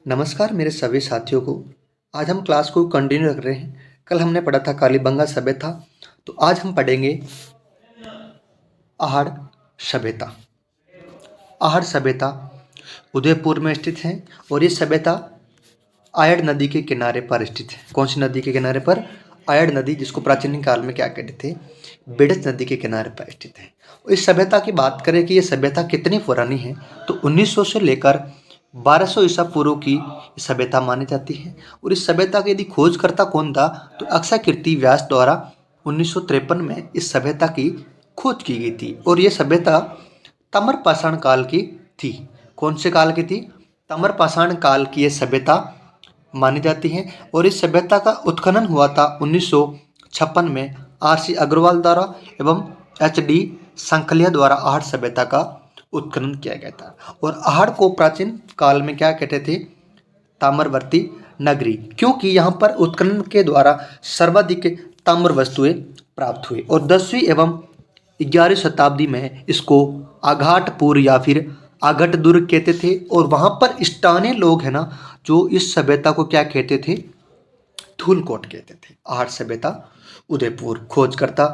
नमस्कार मेरे सभी साथियों को। आज हम क्लास को कंटिन्यू रख रहे हैं। कल हमने पढ़ा था कालीबंगा सभ्यता, तो आज हम पढ़ेंगे आहड़ सभ्यता। आहड़ सभ्यता उदयपुर में स्थित है और ये सभ्यता आयड़ नदी के किनारे पर स्थित है। कौन सी नदी के किनारे पर? आयड़ नदी, जिसको प्राचीन काल में क्या कहते थे? बेडस नदी के किनारे पर स्थित है। इस सभ्यता की बात करें कि ये सभ्यता कितनी पुरानी है, तो 1900 से लेकर 1200 ईसा पूर्व की सभ्यता मानी जाती है। और इस सभ्यता के यदि खोजकर्ता कौन था, तो अक्षयकीर्ति व्यास द्वारा 1953 में इस सभ्यता की खोज की गई थी। और ये सभ्यता ताम्रपाषाण काल की थी। कौन से काल की थी? ताम्रपाषाण काल की ये सभ्यता मानी जाती है। और इस सभ्यता का उत्खनन हुआ था 1956 में R.C. अग्रवाल द्वारा एवं H.D. सांकलिया द्वारा आहड़ सभ्यता का उत्खनन किया गया था। और आहड़ को प्राचीन काल में क्या कहते थे? ताम्रवर्ती नगरी, क्योंकि यहाँ पर उत्खनन के द्वारा सर्वाधिक ताम्र वस्तुएं प्राप्त हुई। और 10वीं एवं 11वीं शताब्दी में इसको आघाटपुर या फिर आघट दुर्ग कहते थे। और वहाँ पर स्थानीय लोग हैं ना, जो इस सभ्यता को क्या कहते थे? धूलकोट कहते थे। आहड़ सभ्यता उदयपुर। खोजकर्ता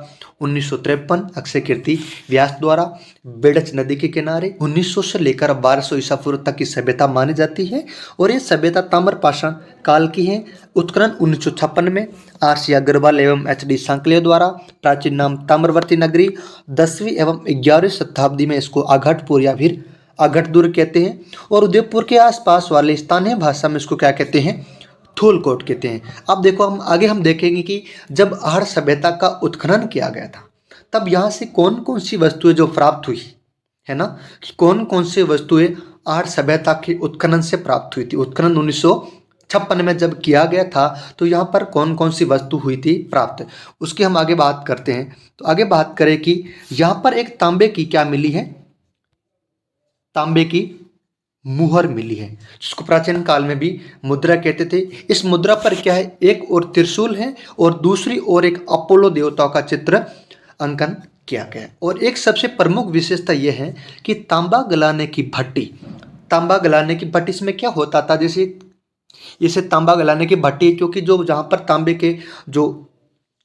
1953 अक्षयकीर्ति व्यास द्वारा बेडच नदी के किनारे 1900 से लेकर 1200 ईसा पूर्व तक की सभ्यता मानी जाती है। और ये सभ्यता ताम्रपाषाण काल की है। उत्खनन 1956 में R.C. अग्रवाल एवं H.D. सांकलिया द्वारा। प्राचीन नाम ताम्रवर्ती नगरी। 10वीं एवं 11वीं शताब्दी में इसको आघटपुर या फिर आघट दुर्ग कहते हैं। और उदयपुर के आसपास वाले स्थानीय भाषा में इसको क्या कहते हैं? धूलकोट कहते हैं। अब देखो, हम देखेंगे कि जब आहड़ सभ्यता का उत्खनन किया गया था, तब यहाँ से कौन कौन सी वस्तुएं जो प्राप्त हुई है ना, कि कौन कौन सी वस्तुएं आहड़ सभ्यता के उत्खनन से प्राप्त हुई थी। उत्खनन 1956 में जब किया गया था, तो यहाँ पर कौन कौन सी वस्तु हुई थी प्राप्त, उसकी हम आगे बात करते हैं। तो आगे बात करें कि यहाँ पर एक तांबे की क्या मिली है? तांबे की मुहर मिली है, जिसको प्राचीन काल में भी मुद्रा कहते थे। इस मुद्रा पर क्या है? एक और त्रिशूल है और दूसरी ओर एक अपोलो देवताओं का चित्र अंकन किया गया है। और एक सबसे प्रमुख विशेषता यह है कि तांबा गलाने की भट्टी। तांबा गलाने की भट्टी, इसमें क्या होता था? जैसे तांबा गलाने की भट्टी, क्योंकि जो जहाँ पर तांबे के जो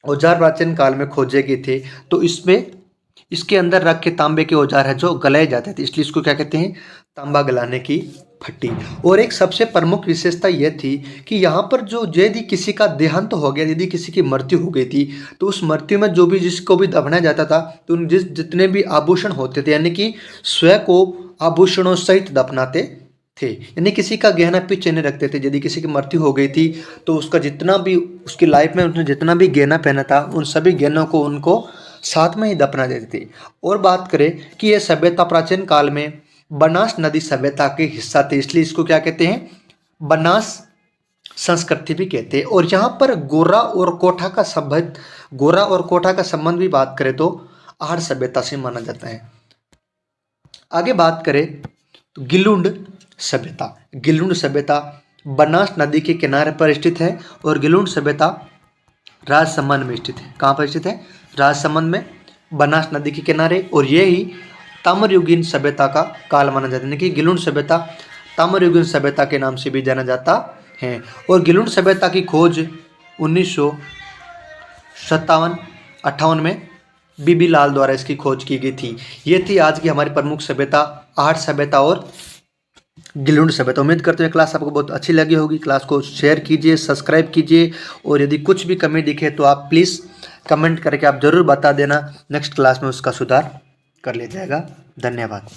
औजार प्राचीन काल में खोजे गए थे, तो इसके अंदर रख के तांबे के औजार है जो गलाए जाते थे, इसलिए इसको क्या कहते हैं? तांबा गलाने की भट्टी। और एक सबसे प्रमुख विशेषता यह थी कि यहाँ पर जो यदि किसी का देहांत हो गया, यदि किसी की मृत्यु हो गई थी, तो उस मृत्यु में जो भी जिसको भी दफनाया जाता था, तो जितने भी आभूषण होते थे, यानी कि स्वयं को आभूषणों सहित दफनाते थे। यानी किसी का गहना पीछे नहीं रखते थे। यदि किसी की मृत्यु हो गई थी, तो उसका जितना भी उसकी लाइफ में उसने जितना भी गहना पहना था, उन सभी गहनों को उनको साथ में ही दफना देते थे। और बात करें कि यह सभ्यता प्राचीन काल में बनास नदी सभ्यता के हिस्सा थे, इसलिए इसको क्या कहते हैं? बनास संस्कृति भी कहते हैं। और यहाँ पर गोरा और कोठा का संबंध भी बात करें तो आहड़ सभ्यता से माना जाता है। आगे बात करें तो गिलुंड सभ्यता। गिलुंड सभ्यता बनास नदी के किनारे पर स्थित है। और गिलुंड सभ्यता राजसमंद में स्थित है। कहाँ पर स्थित है? राजसमंद में, बनास नदी के किनारे। और ये ही ताम्रयुगीन सभ्यता का काल माना जाता है। यानी कि गिलुंड सभ्यता ताम्रयुगीन सभ्यता के नाम से भी जाना जाता है। और गिलुंड सभ्यता की खोज 1957-58 में बीबी लाल द्वारा इसकी खोज की गई थी। ये थी आज की हमारी प्रमुख सभ्यता, आहड़ सभ्यता और गिलुंड सभ्यता। उम्मीद करते हैं क्लास आपको बहुत अच्छी लगी होगी। क्लास को शेयर कीजिए, सब्सक्राइब कीजिए, और यदि कुछ भी कमी दिखे तो आप प्लीज़ कमेंट करके आप ज़रूर बता देना। नेक्स्ट क्लास में उसका सुधार कर लिया जाएगा। धन्यवाद।